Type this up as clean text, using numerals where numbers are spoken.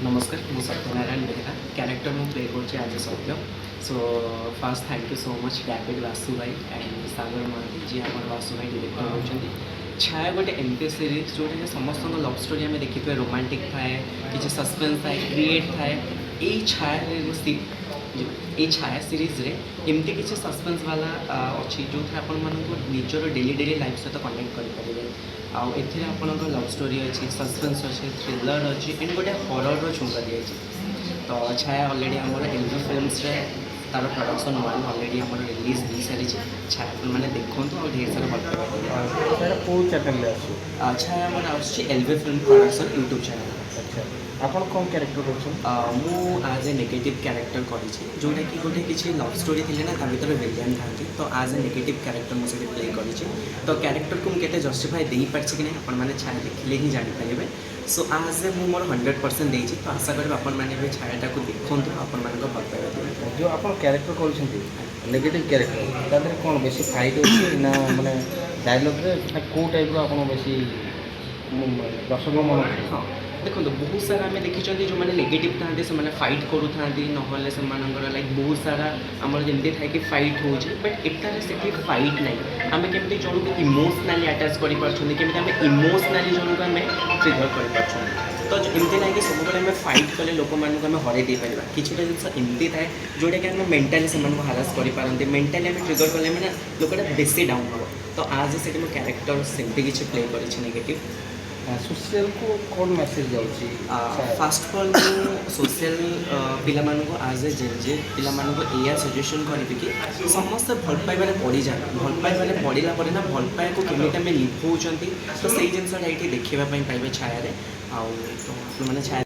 नमस्कार मु सत्यनारायण बेहरा क्यारेक्टर मु प्ले कर सत्य so fast thank you so much David Vasu भाई एंड सागर महांती जी आम वासु भाई डिरेक्टर होती छाया गोटे एमती सीरीज जोटा कि समस्त लव स्टोरी आम देखिए रोमांटिक थाए कि सस्पेंस थाए क्रिएट थाए यही छाया सीरीज रे एमती किसी सस्पेंस वाला अच्छी जो थे आपण निजर डेली डेली लाइफ सहित कनेक्ट करेंगे आउ आपणकर लव स्टोरी अच्छी सस्पेंस अच्छी थ्रिलर अच्छी एंड गोटे हरर छुंक दी तो छाया अलरेडी आमर एलवी फिल्म्स तार प्रोडक्शन वन अलरेडी आम रिलीज हो सारी छाया मैंने देखूँ और ढेर सारा भल पाए छाया आम LV film production YouTube channel. अच्छा आपन कौन कैरेक्टर कर मु आज ए नेगेटिव कैरेक्टर करी जोटा कि गोटे किसी लव स्टोरी थी ना भर विलियन था तो आज ए नेगेटिव कैरेक्टर मुझे प्ले करी तो कैरेक्टर को मुझे जस्टिफाई दे पार्टी कि नहीं आपने छाया देखिले ही जानीपारे सो आज मु मोर 100% देती तो आशा करी आपण मैंने छायाटा को देखूँ आपण मान भल पाइबा जो आप कैरेक्टर कर नेगेटिव कैरेक्टर तादर कौन बेसी फाइट अच्छी ना माने डायलॉग रे कौ टाइप रो आपन बेसी दर्शक मन हाँ देखो बहुत सारा आम देखी जो मैंने नेगेटिव था से फाइट करूँ ना से लाइक बहुत सारा आम जमी थाए कि फाइट हो बट एटार से फाइट ना आम केमी जन को इमोशनाली आटाच करमी इमोशनाली जन को आम ट्रिगर कर तो एमती ना कि सब आम फाइट कले लोक मानक आम हर दे पार किसी जिन एमती थाए जोटा कि आम मेंटाली से हारास कर मेंटाली आम ट्रिगर कले मैंने लोकटा बेसी डाउन हम तो आज से मो कैरेक्टर सेमती किसी प्ले कर नेगेटिव सोशल को कौन मैसेज जाऊँगी फास्ट ऑफ ऑल सोशल पिला आज ए जे पिला या सजेशन करी कि समस्त भल पाइबार पड़ी जाए भल पाइबार पड़ला ना भल पाए को केमी आम लिभौं तो से जिनसा ये देखापी पाइबे छाया आउ तो मैंने छाया